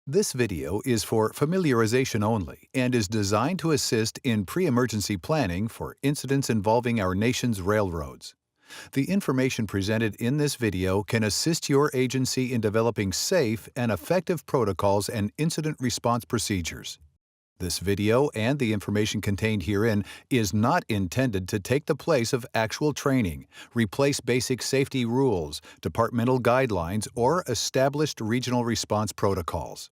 This video is for familiarization only and is designed to assist in pre-emergency planning for incidents involving our nation's railroads. The information presented in this video can assist your agency in developing safe and effective protocols and incident response procedures. This video and the information contained herein is not intended to take the place of actual training, replace basic safety rules, departmental guidelines, or established regional response protocols.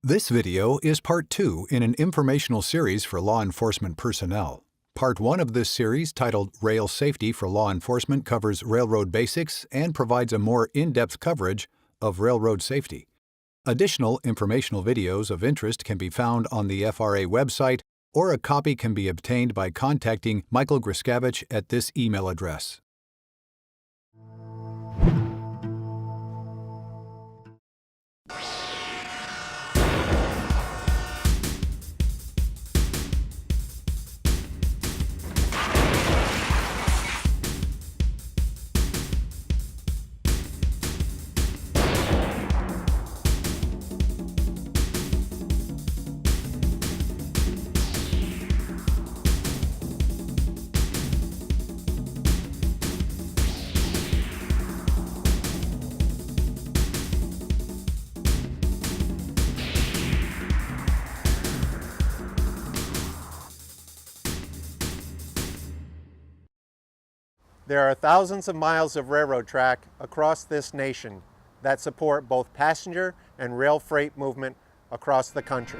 This video is part 2 in an informational series for law enforcement personnel. Part 1 of this series, titled Rail Safety for Law Enforcement, covers railroad basics and provides a more in-depth coverage of railroad safety. Additional informational videos of interest can be found on the FRA website, or a copy can be obtained by contacting Michael Griskavich at this email address. There are thousands of miles of railroad track across this nation that support both passenger and rail freight movement across the country.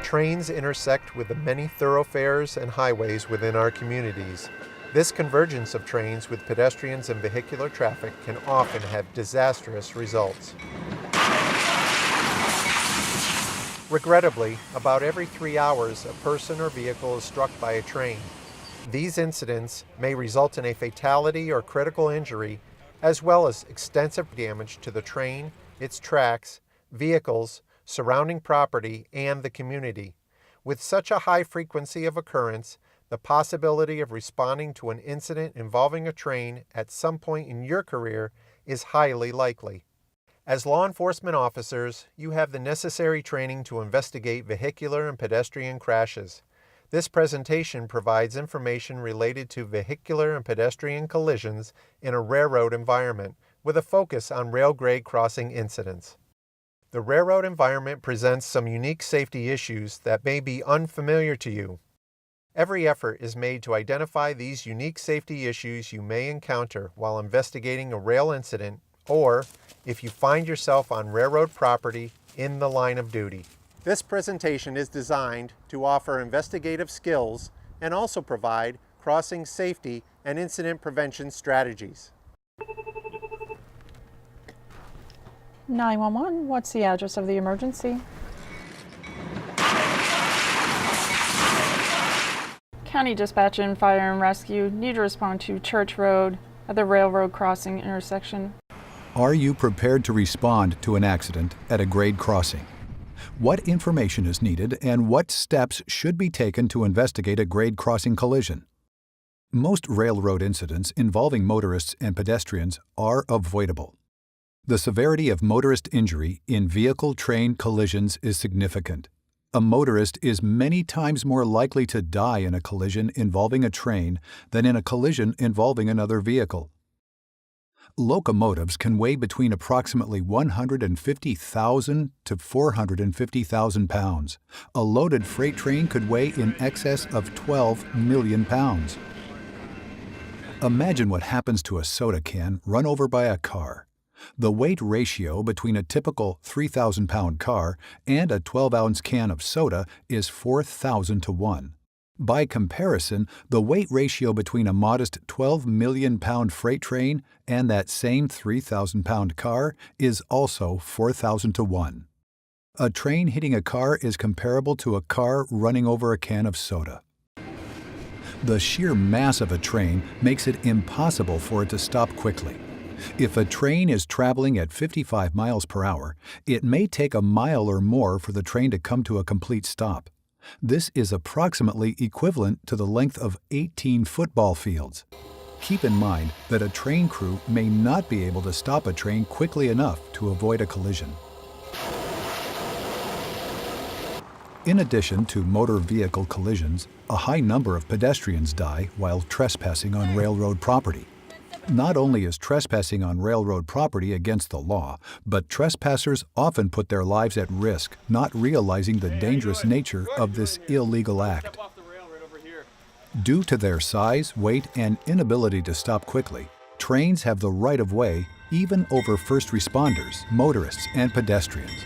Trains intersect with the many thoroughfares and highways within our communities. This convergence of trains with pedestrians and vehicular traffic can often have disastrous results. Regrettably, about every 3 hours, a person or vehicle is struck by a train. These incidents may result in a fatality or critical injury, as well as extensive damage to the train, its tracks, vehicles, surrounding property, and the community. With such a high frequency of occurrence, the possibility of responding to an incident involving a train at some point in your career is highly likely. As law enforcement officers, you have the necessary training to investigate vehicular and pedestrian crashes. This presentation provides information related to vehicular and pedestrian collisions in a railroad environment, with a focus on rail grade crossing incidents. The railroad environment presents some unique safety issues that may be unfamiliar to you. Every effort is made to identify these unique safety issues you may encounter while investigating a rail incident, or if you find yourself on railroad property in the line of duty. This presentation is designed to offer investigative skills and also provide crossing safety and incident prevention strategies. 911, what's the address of the emergency? County Dispatch and Fire and Rescue need to respond to Church Road at the railroad crossing intersection. Are you prepared to respond to an accident at a grade crossing? What information is needed and what steps should be taken to investigate a grade crossing collision? Most railroad incidents involving motorists and pedestrians are avoidable. The severity of motorist injury in vehicle-train collisions is significant. A motorist is many times more likely to die in a collision involving a train than in a collision involving another vehicle. Locomotives can weigh between approximately 150,000 to 450,000 pounds. A loaded freight train could weigh in excess of 12 million pounds. Imagine what happens to a soda can run over by a car. The weight ratio between a typical 3,000-pound car and a 12-ounce can of soda is 4,000 to 1. By comparison, the weight ratio between a modest 12 million pound freight train and that same 3,000-pound car is also 4,000 to 1. A train hitting a car is comparable to a car running over a can of soda. The sheer mass of a train makes it impossible for it to stop quickly. If a train is traveling at 55 miles per hour, it may take a mile or more for the train to come to a complete stop. This is approximately equivalent to the length of 18 football fields. Keep in mind that a train crew may not be able to stop a train quickly enough to avoid a collision. In addition to motor vehicle collisions, a high number of pedestrians die while trespassing on railroad property. Not only is trespassing on railroad property against the law, but trespassers often put their lives at risk, not realizing the dangerous nature of this illegal act. Due to their size, weight, and inability to stop quickly, trains have the right of way even over first responders, motorists, and pedestrians.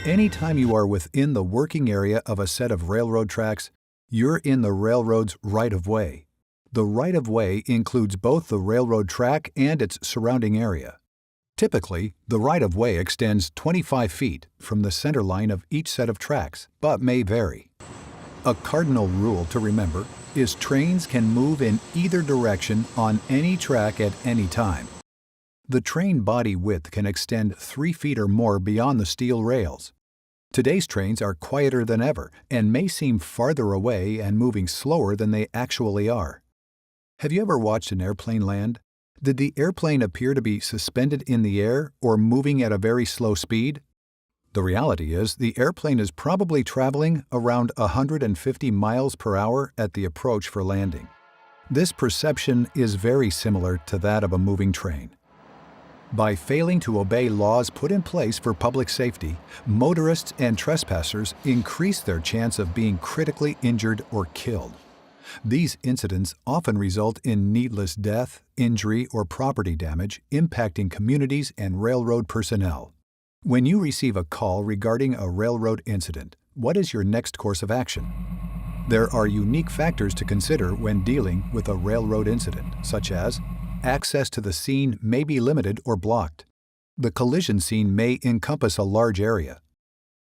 Anytime you are within the working area of a set of railroad tracks, you're in the railroad's right of way. The right of way includes both the railroad track and its surrounding area. Typically, the right of way extends 25 feet from the center line of each set of tracks, but may vary. A cardinal rule to remember is trains can move in either direction on any track at any time. The train body width can extend 3 feet or more beyond the steel rails. Today's trains are quieter than ever and may seem farther away and moving slower than they actually are. Have you ever watched an airplane land? Did the airplane appear to be suspended in the air or moving at a very slow speed? The reality is the airplane is probably traveling around 150 miles per hour at the approach for landing. This perception is very similar to that of a moving train. By failing to obey laws put in place for public safety, motorists and trespassers increase their chance of being critically injured or killed. These incidents often result in needless death, injury, or property damage, impacting communities and railroad personnel. When you receive a call regarding a railroad incident, what is your next course of action? There are unique factors to consider when dealing with a railroad incident, such as access to the scene may be limited or blocked. The collision scene may encompass a large area.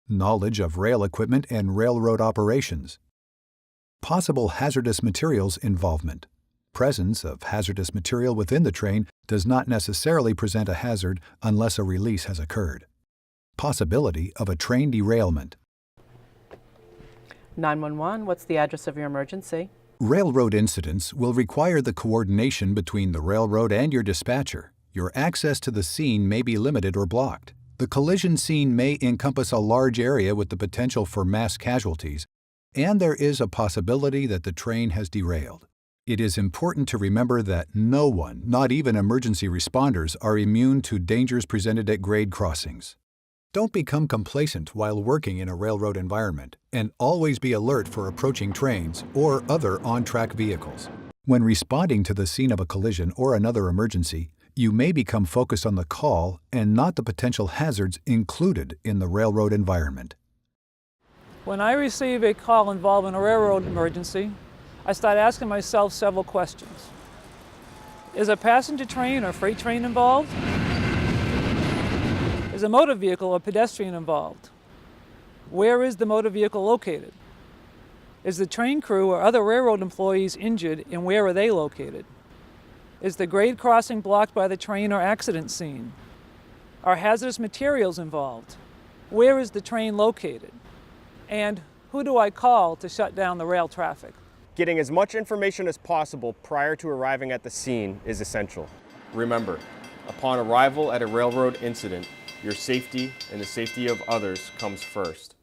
Knowledge of rail equipment and railroad operations. Possible hazardous materials involvement. Presence of hazardous material within the train does not necessarily present a hazard unless a release has occurred. Possibility of a train derailment. 911, what's the address of your emergency? Railroad incidents will require the coordination between the railroad and your dispatcher. Your access to the scene may be limited or blocked. The collision scene may encompass a large area with the potential for mass casualties, and there is a possibility that the train has derailed. It is important to remember that no one, not even emergency responders, are immune to dangers presented at grade crossings. Don't become complacent while working in a railroad environment, and always be alert for approaching trains or other on-track vehicles. When responding to the scene of a collision or another emergency, you may become focused on the call and not the potential hazards included in the railroad environment. When I receive a call involving a railroad emergency, I start asking myself several questions. Is a passenger train or freight train involved? Is a motor vehicle or pedestrian involved? Where is the motor vehicle located? Is the train crew or other railroad employees injured, and where are they located? Is the grade crossing blocked by the train or accident scene? Are hazardous materials involved? Where is the train located? And who do I call to shut down the rail traffic? Getting as much information as possible prior to arriving at the scene is essential. Remember, upon arrival at a railroad incident, your safety and the safety of others comes first.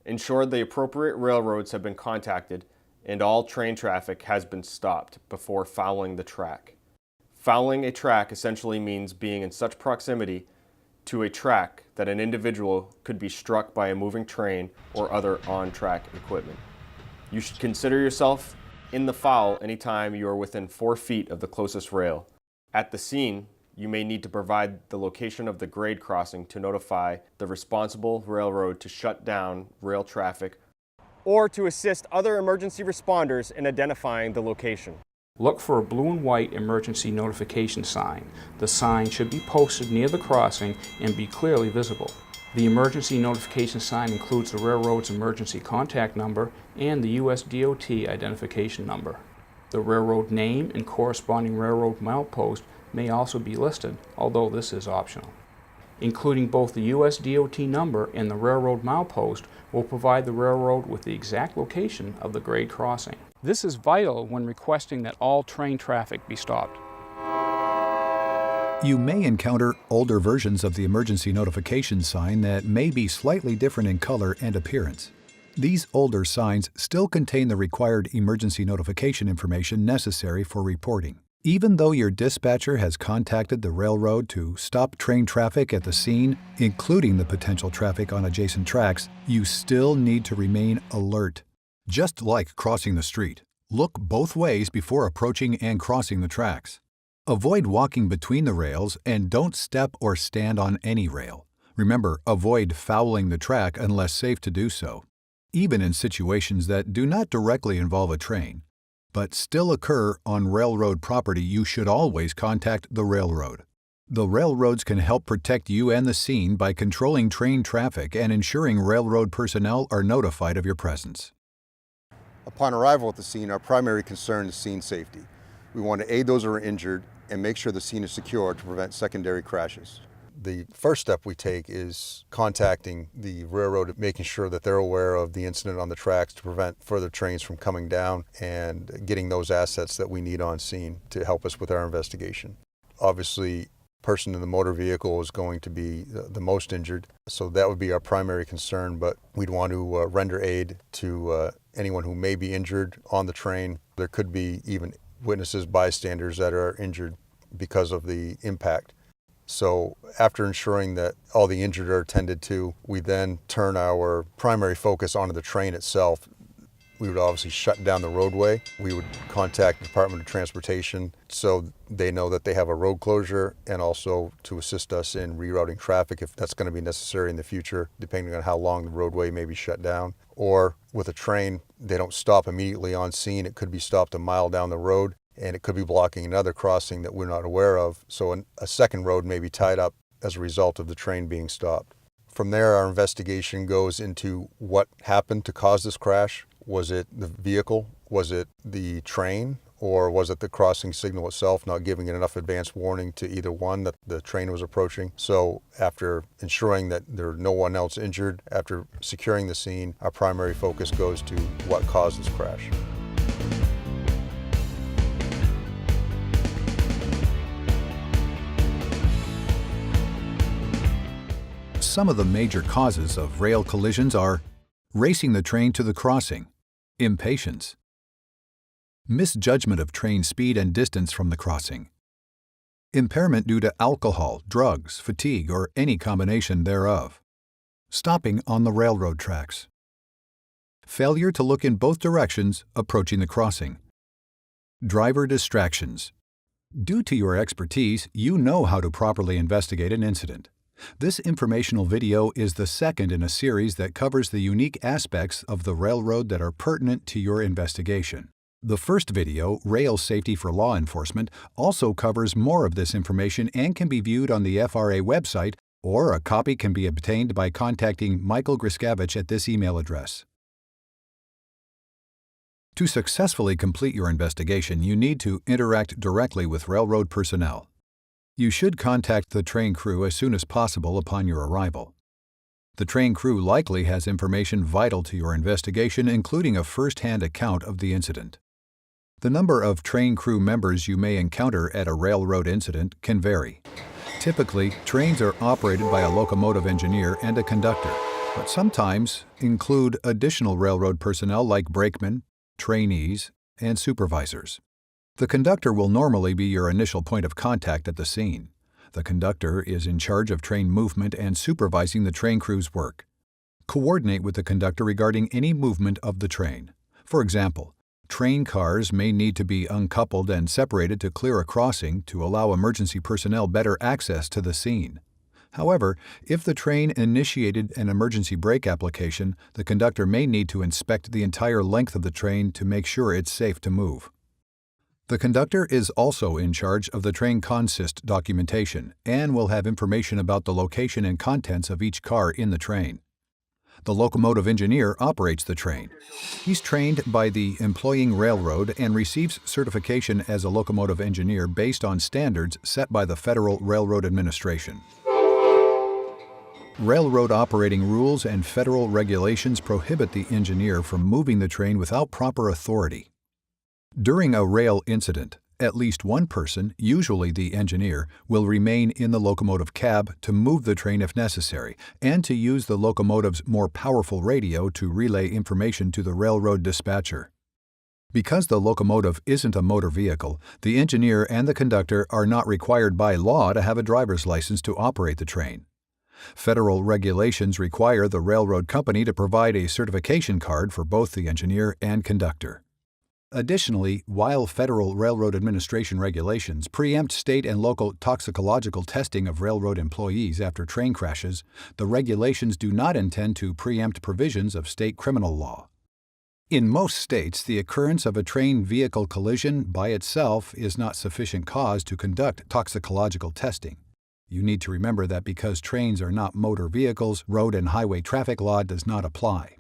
Ensure the appropriate railroads have been contacted and all train traffic has been stopped before fouling the track. Fouling a track essentially means being in such proximity to a track that an individual could be struck by a moving train or other on-track equipment. You should consider yourself in the foul anytime you are within 4 feet of the closest rail. At the scene, you may need to provide the location of the grade crossing to notify the responsible railroad to shut down rail traffic or to assist other emergency responders in identifying the location. Look for a blue and white emergency notification sign. The sign should be posted near the crossing and be clearly visible. The emergency notification sign includes the railroad's emergency contact number and the US DOT identification number. The railroad name and corresponding railroad milepost may also be listed, although this is optional. including both the US DOT number and the railroad milepost, will provide the railroad with the exact location of the grade crossing. This is vital when requesting that all train traffic be stopped. You may encounter older versions of the emergency notification sign that may be slightly different in color and appearance. These older signs still contain the required emergency notification information necessary for reporting. Even though your dispatcher has contacted the railroad to stop train traffic at the scene, including the potential traffic on adjacent tracks, you still need to remain alert. Just like crossing the street, look both ways before approaching and crossing the tracks. Avoid walking between the rails and don't step or stand on any rail. Remember, avoid fouling the track unless safe to do so. Even in situations that do not directly involve a train, but still occur on railroad property, you should always contact the railroad. The railroads can help protect you and the scene by controlling train traffic and ensuring railroad personnel are notified of your presence. Upon arrival at the scene, our primary concern is scene safety. We want to aid those who are injured and make sure the scene is secure to prevent secondary crashes. The first step we take is contacting the railroad, making sure that they're aware of the incident on the tracks to prevent further trains from coming down and getting those assets that we need on scene to help us with our investigation. Obviously, the person in the motor vehicle is going to be the most injured, so that would be our primary concern, but we'd want to render aid to anyone who may be injured on the train. There could be even witnesses, bystanders that are injured because of the impact. So after ensuring that all the injured are attended to, we then turn our primary focus onto the train itself. We would obviously shut down the roadway. We would contact the Department of Transportation so they know that they have a road closure, and also to assist us in rerouting traffic if that's going to be necessary in the future, depending on how long the roadway may be shut down. Or with a train, they don't stop immediately on scene. It could be stopped a mile down the road, and it could be blocking another crossing that we're not aware of. So a second road may be tied up as a result of the train being stopped. From there, our investigation goes into what happened to cause this crash. Was it the vehicle? Was it the train? Or was it the crossing signal itself not giving it enough advance warning to either one that the train was approaching? So after ensuring that there's no one else injured, after securing the scene, our primary focus goes to what caused this crash. Some of the major causes of rail collisions are racing the train to the crossing, impatience, misjudgment of train speed and distance from the crossing, impairment due to alcohol, drugs, fatigue, or any combination thereof, stopping on the railroad tracks, failure to look in both directions approaching the crossing, driver distractions. Due to your expertise, you know how to properly investigate an incident. This informational video is the second in a series that covers the unique aspects of the railroad that are pertinent to your investigation. The first video, Rail Safety for Law Enforcement, also covers more of this information and can be viewed on the FRA website, or a copy can be obtained by contacting Michael Griskavich at this email address. To successfully complete your investigation, you need to interact directly with railroad personnel. You should contact the train crew as soon as possible upon your arrival. The train crew likely has information vital to your investigation, including a first-hand account of the incident. The number of train crew members you may encounter at a railroad incident can vary. Typically, trains are operated by a locomotive engineer and a conductor, but sometimes include additional railroad personnel like brakemen, trainees, and supervisors. The conductor will normally be your initial point of contact at the scene. The conductor is in charge of train movement and supervising the train crew's work. Coordinate with the conductor regarding any movement of the train. For example, train cars may need to be uncoupled and separated to clear a crossing to allow emergency personnel better access to the scene. However, if the train initiated an emergency brake application, the conductor may need to inspect the entire length of the train to make sure it's safe to move. The conductor is also in charge of the train consist documentation and will have information about the location and contents of each car in the train. The locomotive engineer operates the train. He's trained by the employing railroad and receives certification as a locomotive engineer based on standards set by the Federal Railroad Administration. Railroad operating rules and federal regulations prohibit the engineer from moving the train without proper authority. During a rail incident, at least one person, usually the engineer, will remain in the locomotive cab to move the train if necessary and to use the locomotive's more powerful radio to relay information to the railroad dispatcher. Because the locomotive isn't a motor vehicle, the engineer and the conductor are not required by law to have a driver's license to operate the train. Federal regulations require the railroad company to provide a certification card for both the engineer and conductor. Additionally, while Federal Railroad Administration regulations preempt state and local toxicological testing of railroad employees after train crashes, the regulations do not intend to preempt provisions of state criminal law. In most states, the occurrence of a train-vehicle collision by itself is not sufficient cause to conduct toxicological testing. You need to remember that because trains are not motor vehicles, road and highway traffic law does not apply.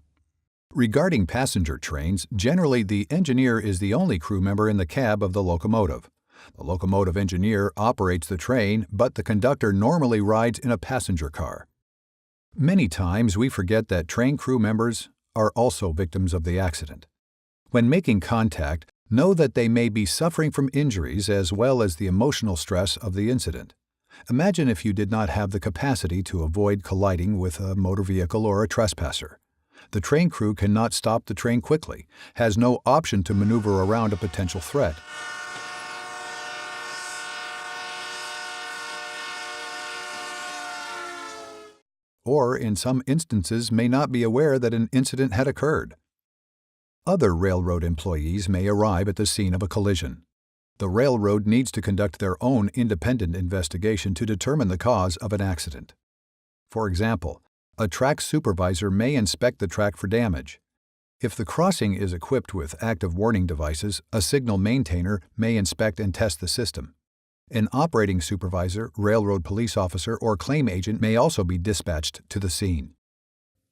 Regarding passenger trains, generally the engineer is the only crew member in the cab of the locomotive. The locomotive engineer operates the train, but the conductor normally rides in a passenger car. Many times we forget that train crew members are also victims of the accident. When making contact, know that they may be suffering from injuries as well as the emotional stress of the incident. Imagine if you did not have the capacity to avoid colliding with a motor vehicle or a trespasser. The train crew cannot stop the train quickly, has no option to maneuver around a potential threat. Or, in some instances, may not be aware that an incident had occurred. Other railroad employees may arrive at the scene of a collision. The railroad needs to conduct their own independent investigation to determine the cause of an accident. For example, a track supervisor may inspect the track for damage. If the crossing is equipped with active warning devices, a signal maintainer may inspect and test the system. An operating supervisor, railroad police officer, or claim agent may also be dispatched to the scene.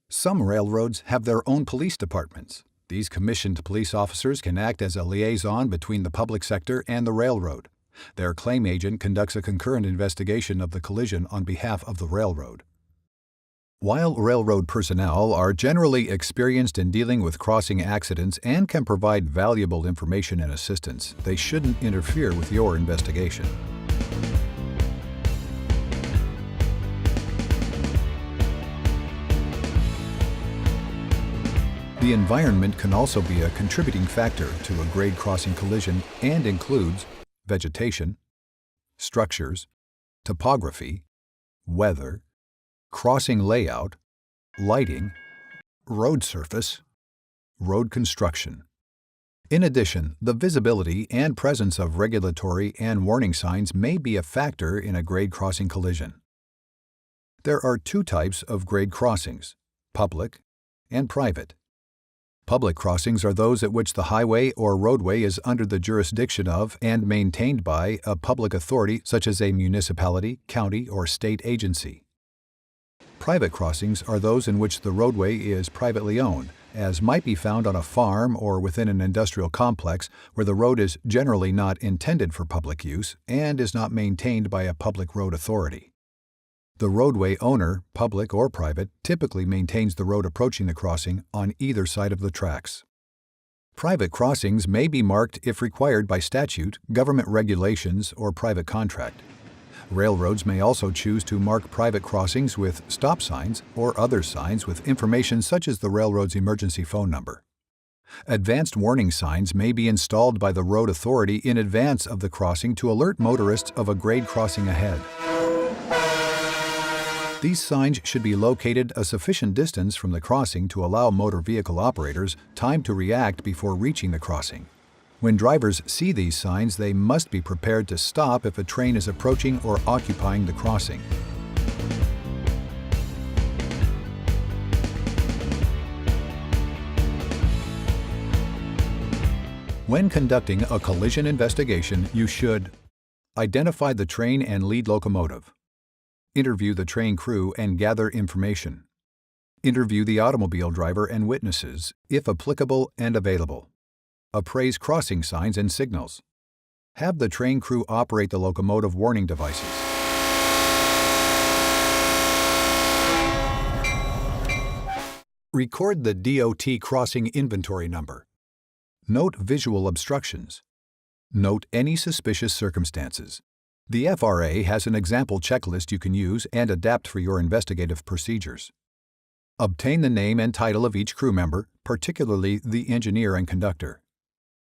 Some railroads have their own police departments. These commissioned police officers can act as a liaison between the public sector and the railroad. Their claim agent conducts a concurrent investigation of the collision on behalf of the railroad. While railroad personnel are generally experienced in dealing with crossing accidents and can provide valuable information and assistance, they shouldn't interfere with your investigation. The environment can also be a contributing factor to a grade crossing collision and includes vegetation, structures, topography, weather, crossing layout, lighting, road surface, road construction. In addition, the visibility and presence of regulatory and warning signs may be a factor in a grade crossing collision. There are two types of grade crossings: public and private. Public crossings are those at which the highway or roadway is under the jurisdiction of and maintained by a public authority such as a municipality, county, or state agency. Private crossings are those in which the roadway is privately owned, as might be found on a farm or within an industrial complex where the road is generally not intended for public use and is not maintained by a public road authority. The roadway owner, public or private, typically maintains the road approaching the crossing on either side of the tracks. Private crossings may be marked if required by statute, government regulations, or private contract. Railroads may also choose to mark private crossings with stop signs or other signs with information such as the railroad's emergency phone number. Advanced warning signs may be installed by the road authority in advance of the crossing to alert motorists of a grade crossing ahead. These signs should be located a sufficient distance from the crossing to allow motor vehicle operators time to react before reaching the crossing. When drivers see these signs, they must be prepared to stop if a train is approaching or occupying the crossing. When conducting a collision investigation, you should identify the train and lead locomotive. Interview the train crew and gather information. Interview the automobile driver and witnesses, if applicable and available. Appraise crossing signs and signals. Have the train crew operate the locomotive warning devices. Record the DOT crossing inventory number. Note visual obstructions. Note any suspicious circumstances. The FRA has an example checklist you can use and adapt for your investigative procedures. Obtain the name and title of each crew member, particularly the engineer and conductor.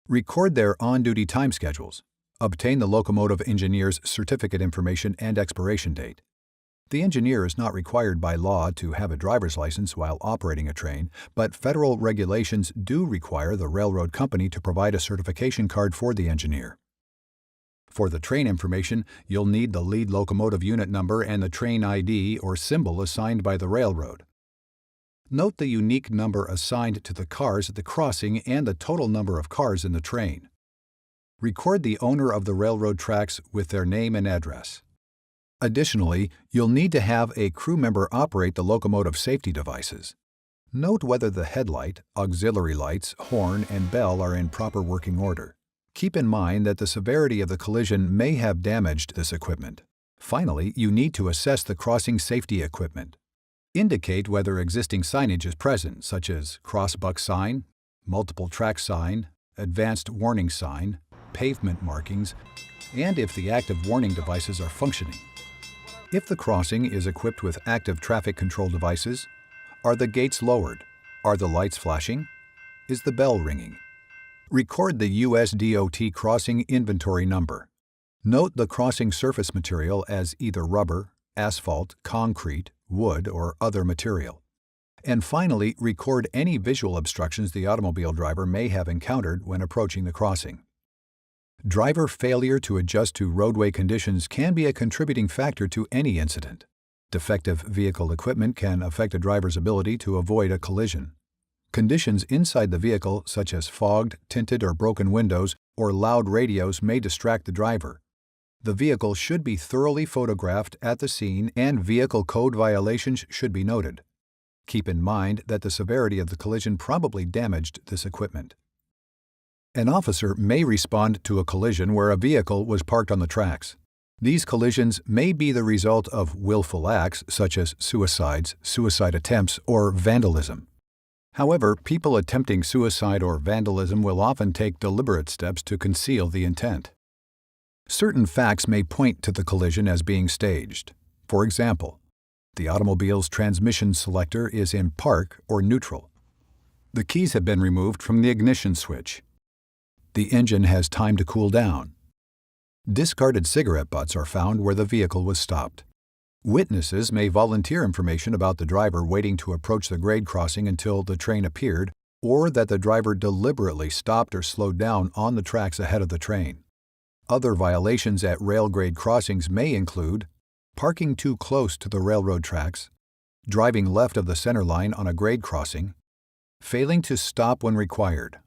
Record their on-duty time schedules. Obtain the locomotive engineer's certificate information and expiration date. The engineer is not required by law to have a driver's license while operating a train, but federal regulations do require the railroad company to provide a certification card for the engineer. For the train information, you'll need the lead locomotive unit number and the train ID or symbol assigned by the railroad. Note the unique number assigned to the cars at the crossing and the total number of cars in the train. Record the owner of the railroad tracks with their name and address. Additionally, you'll need to have a crew member operate the locomotive safety devices. Note whether the headlight, auxiliary lights, horn, and bell are in proper working order. Keep in mind that the severity of the collision may have damaged this equipment. Finally, you need to assess the crossing safety equipment. Indicate whether existing signage is present, such as crossbuck sign, multiple track sign, advanced warning sign, pavement markings, and if the active warning devices are functioning. If the crossing is equipped with active traffic control devices, are the gates lowered? Are the lights flashing? Is the bell ringing? Record the USDOT crossing inventory number. Note the crossing surface material as either rubber, asphalt, concrete, wood, or other material. And finally, record any visual obstructions the automobile driver may have encountered when approaching the crossing. Driver failure to adjust to roadway conditions can be a contributing factor to any incident. Defective vehicle equipment can affect a driver's ability to avoid a collision. Conditions inside the vehicle, such as fogged, tinted, or broken windows, or loud radios, may distract the driver. The vehicle should be thoroughly photographed at the scene and vehicle code violations should be noted. Keep in mind that the severity of the collision probably damaged this equipment. An officer may respond to a collision where a vehicle was parked on the tracks. These collisions may be the result of willful acts such as suicides, suicide attempts, or vandalism. However, people attempting suicide or vandalism will often take deliberate steps to conceal the intent. Certain facts may point to the collision as being staged. For example, the automobile's transmission selector is in park or neutral. The keys have been removed from the ignition switch. The engine has time to cool down. Discarded cigarette butts are found where the vehicle was stopped. Witnesses may volunteer information about the driver waiting to approach the grade crossing until the train appeared, or that the driver deliberately stopped or slowed down on the tracks ahead of the train. Other violations at rail grade crossings may include parking too close to the railroad tracks, driving left of the center line on a grade crossing, failing to stop when required,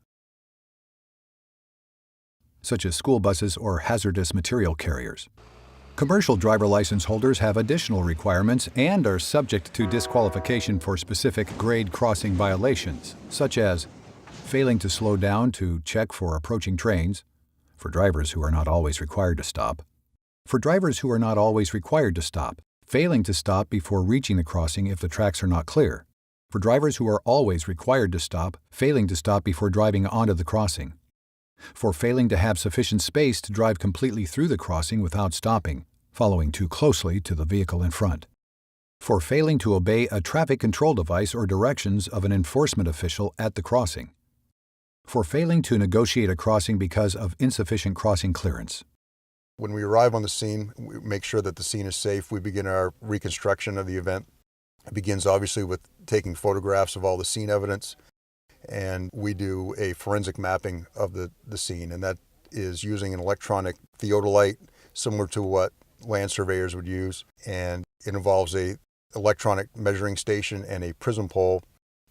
such as school buses or hazardous material carriers. Commercial driver license holders have additional requirements and are subject to disqualification for specific grade crossing violations, such as failing to slow down to check for approaching trains, for drivers who are not always required to stop, for drivers who are not always required to stop, failing to stop before reaching the crossing if the tracks are not clear, for drivers who are always required to stop, failing to stop before driving onto the crossing, for failing to have sufficient space to drive completely through the crossing without stopping, following too closely to the vehicle in front, for failing to obey a traffic control device or directions of an enforcement official at the crossing, for failing to negotiate a crossing because of insufficient crossing clearance. When we arrive on the scene, we make sure that the scene is safe. We begin our reconstruction of the event. It begins obviously with taking photographs of all the scene evidence, and we do a forensic mapping of the scene, and that is using an electronic theodolite similar to what land surveyors would use, and it involves a electronic measuring station and a prism pole,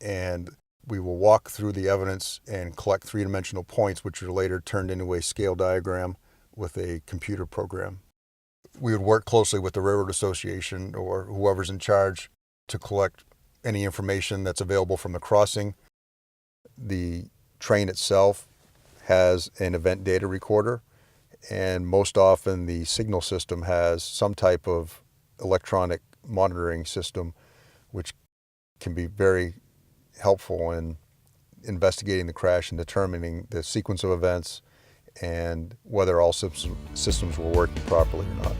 and we will walk through the evidence and collect three-dimensional points, which are later turned into a scale diagram with a computer program. We would work closely with the Railroad Association or whoever's in charge to collect any information that's available from the crossing. The train itself has an event data recorder, and most often the signal system has some type of electronic monitoring system, which can be very helpful in investigating the crash and determining the sequence of events and whether all systems were working properly or not.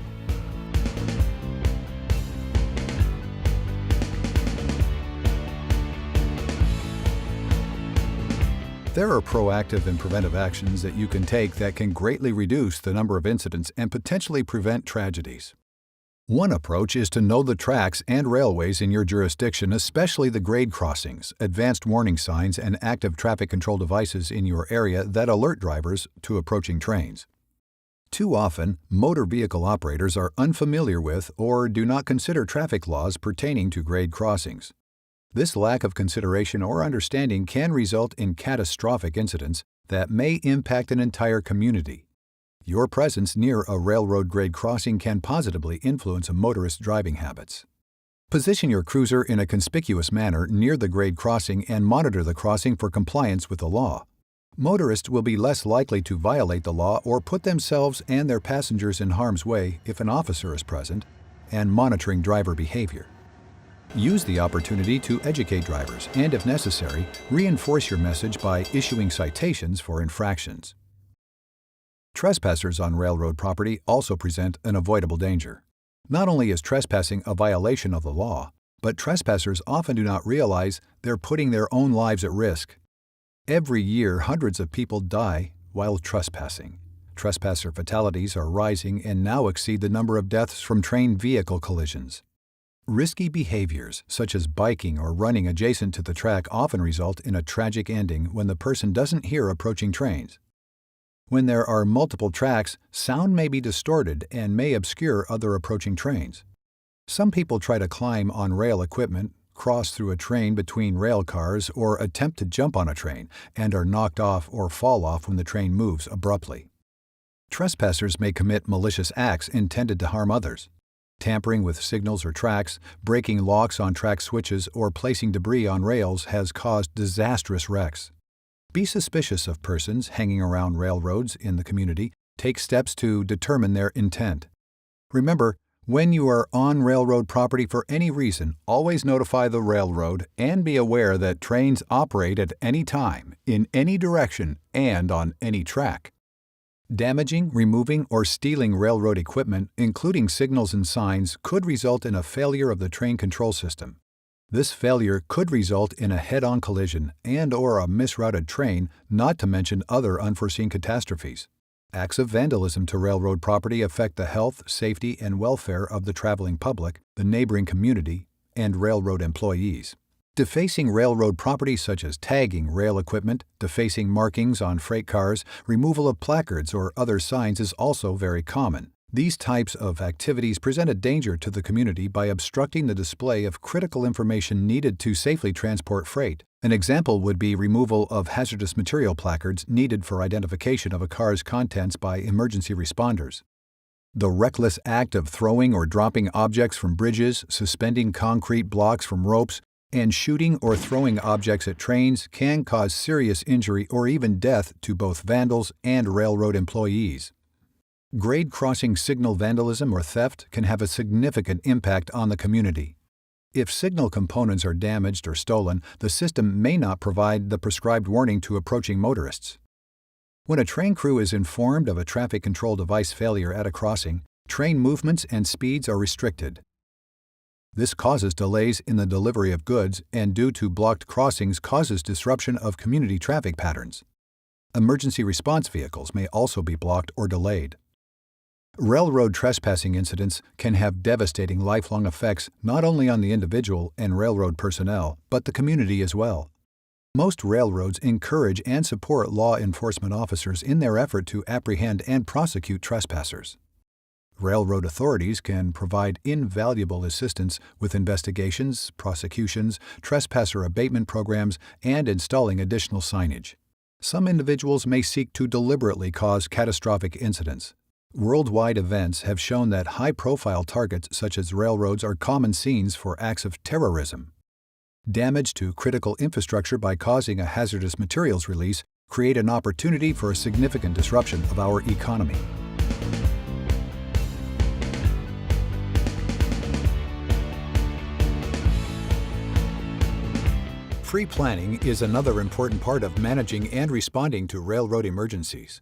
There are proactive and preventive actions that you can take that can greatly reduce the number of incidents and potentially prevent tragedies. One approach is to know the tracks and railways in your jurisdiction, especially the grade crossings, advanced warning signs, and active traffic control devices in your area that alert drivers to approaching trains. Too often, motor vehicle operators are unfamiliar with or do not consider traffic laws pertaining to grade crossings. This lack of consideration or understanding can result in catastrophic incidents that may impact an entire community. Your presence near a railroad grade crossing can positively influence a motorist's driving habits. Position your cruiser in a conspicuous manner near the grade crossing and monitor the crossing for compliance with the law. Motorists will be less likely to violate the law or put themselves and their passengers in harm's way if an officer is present and monitoring driver behavior. Use the opportunity to educate drivers and, if necessary, reinforce your message by issuing citations for infractions. Trespassers on railroad property also present an avoidable danger. Not only is trespassing a violation of the law, but trespassers often do not realize they're putting their own lives at risk. Every year, hundreds of people die while trespassing. Trespasser fatalities are rising and now exceed the number of deaths from train vehicle collisions. Risky behaviors, such as biking or running adjacent to the track, often result in a tragic ending when the person doesn't hear approaching trains. When there are multiple tracks, sound may be distorted and may obscure other approaching trains. Some people try to climb on rail equipment, cross through a train between rail cars, or attempt to jump on a train and are knocked off or fall off when the train moves abruptly. Trespassers may commit malicious acts intended to harm others. Tampering with signals or tracks, breaking locks on track switches, or placing debris on rails has caused disastrous wrecks. Be suspicious of persons hanging around railroads in the community. Take steps to determine their intent. Remember, when you are on railroad property for any reason, always notify the railroad and be aware that trains operate at any time, in any direction, and on any track. Damaging, removing, or stealing railroad equipment, including signals and signs, could result in a failure of the train control system. This failure could result in a head-on collision and/or a misrouted train, not to mention other unforeseen catastrophes. Acts of vandalism to railroad property affect the health, safety, and welfare of the traveling public, the neighboring community, and railroad employees. Defacing railroad property such as tagging rail equipment, defacing markings on freight cars, removal of placards or other signs is also very common. These types of activities present a danger to the community by obstructing the display of critical information needed to safely transport freight. An example would be removal of hazardous material placards needed for identification of a car's contents by emergency responders. The reckless act of throwing or dropping objects from bridges, suspending concrete blocks from ropes, and shooting or throwing objects at trains can cause serious injury or even death to both vandals and railroad employees. Grade crossing signal vandalism or theft can have a significant impact on the community. If signal components are damaged or stolen, the system may not provide the prescribed warning to approaching motorists. When a train crew is informed of a traffic control device failure at a crossing, train movements and speeds are restricted. This causes delays in the delivery of goods and, due to blocked crossings, causes disruption of community traffic patterns. Emergency response vehicles may also be blocked or delayed. Railroad trespassing incidents can have devastating lifelong effects not only on the individual and railroad personnel, but the community as well. Most railroads encourage and support law enforcement officers in their effort to apprehend and prosecute trespassers. Railroad authorities can provide invaluable assistance with investigations, prosecutions, trespasser abatement programs, and installing additional signage. Some individuals may seek to deliberately cause catastrophic incidents. Worldwide events have shown that high-profile targets such as railroads are common scenes for acts of terrorism. Damage to critical infrastructure by causing a hazardous materials release create an opportunity for a significant disruption of our economy. Pre-planning is another important part of managing and responding to railroad emergencies.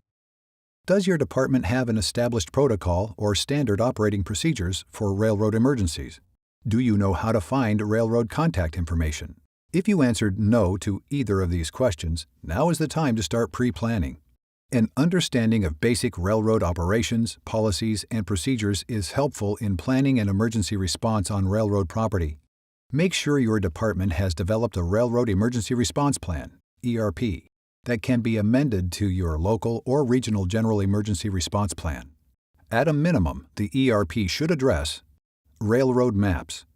Does your department have an established protocol or standard operating procedures for railroad emergencies? Do you know how to find railroad contact information? If you answered no to either of these questions, now is the time to start pre-planning. An understanding of basic railroad operations, policies, and procedures is helpful in planning an emergency response on railroad property. Make sure your department has developed a Railroad Emergency Response Plan, ERP, that can be amended to your local or regional General Emergency Response Plan. At a minimum, the ERP should address railroad maps,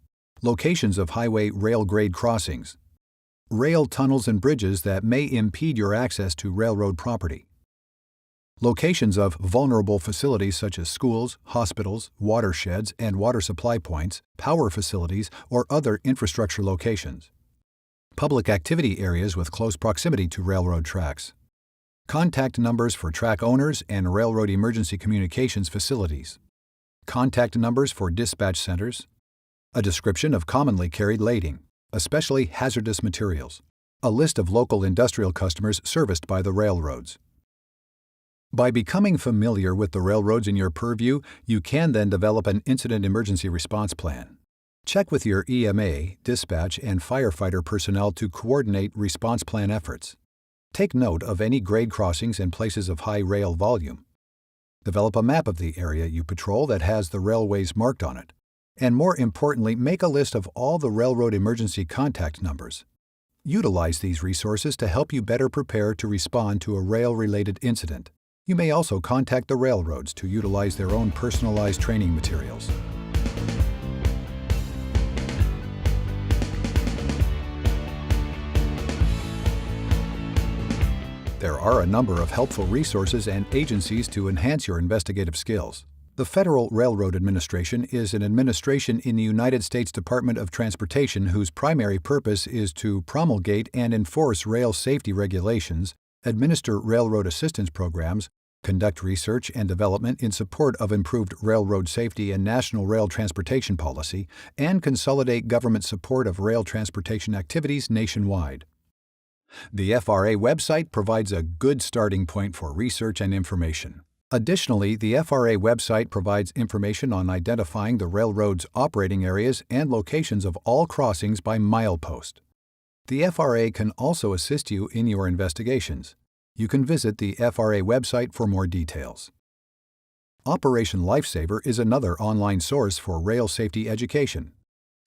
locations of highway rail grade crossings, rail tunnels and bridges that may impede your access to railroad property, locations of vulnerable facilities such as schools, hospitals, watersheds and water supply points, power facilities, or other infrastructure locations, public activity areas with close proximity to railroad tracks, contact numbers for track owners and railroad emergency communications facilities, contact numbers for dispatch centers, a description of commonly carried lading, especially hazardous materials, a list of local industrial customers serviced by the railroads. By becoming familiar with the railroads in your purview, you can then develop an incident emergency response plan. Check with your EMA, dispatch, and firefighter personnel to coordinate response plan efforts. Take note of any grade crossings and places of high rail volume. Develop a map of the area you patrol that has the railways marked on it. And more importantly, make a list of all the railroad emergency contact numbers. Utilize these resources to help you better prepare to respond to a rail-related incident. You may also contact the railroads to utilize their own personalized training materials. There are a number of helpful resources and agencies to enhance your investigative skills. The Federal Railroad Administration is an administration in the United States Department of Transportation whose primary purpose is to promulgate and enforce rail safety regulations, administer railroad assistance programs, conduct research and development in support of improved railroad safety and national rail transportation policy, and consolidate government support of rail transportation activities nationwide. The FRA website provides a good starting point for research and information. Additionally, the FRA website provides information on identifying the railroad's operating areas and locations of all crossings by milepost. The FRA can also assist you in your investigations. You can visit the FRA website for more details. Operation Lifesaver is another online source for rail safety education.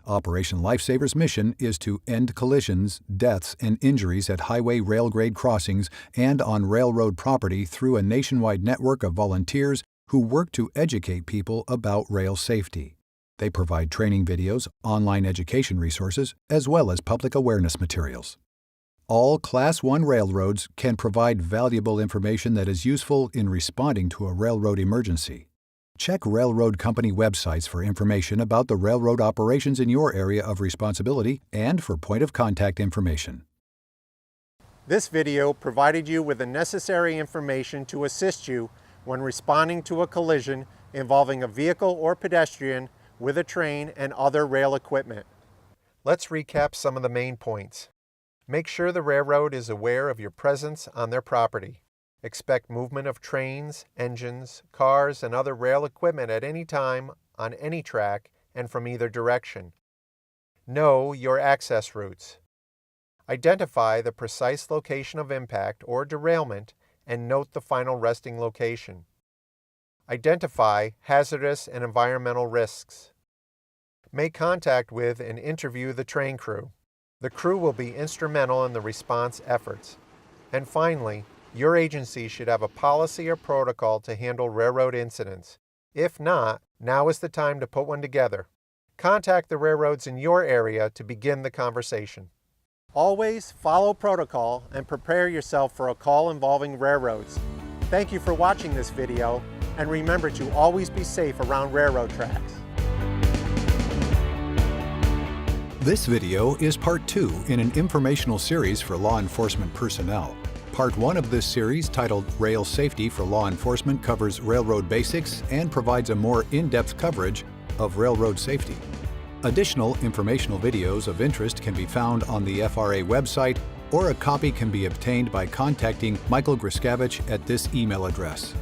Operation Lifesaver's mission is to end collisions, deaths, and injuries at highway rail grade crossings and on railroad property through a nationwide network of volunteers who work to educate people about rail safety. They provide training videos, online education resources, as well as public awareness materials. All Class I railroads can provide valuable information that is useful in responding to a railroad emergency. Check railroad company websites for information about the railroad operations in your area of responsibility and for point of contact information. This video provided you with the necessary information to assist you when responding to a collision involving a vehicle or pedestrian with a train and other rail equipment. Let's recap some of the main points. Make sure the railroad is aware of your presence on their property. Expect movement of trains, engines, cars, and other rail equipment at any time on any track and from either direction. Know your access routes. Identify the precise location of impact or derailment and note the final resting location. Identify hazardous and environmental risks. Make contact with and interview the train crew. The crew will be instrumental in the response efforts. And finally, your agency should have a policy or protocol to handle railroad incidents. If not, now is the time to put one together. Contact the railroads in your area to begin the conversation. Always follow protocol and prepare yourself for a call involving railroads. Thank you for watching this video, and remember to always be safe around railroad tracks. This video is part 2 in an informational series for law enforcement personnel. Part 1 of this series, titled Rail Safety for Law Enforcement, covers railroad basics and provides a more in-depth coverage of railroad safety. Additional informational videos of interest can be found on the FRA website, or a copy can be obtained by contacting Michael Griskevich at this email address.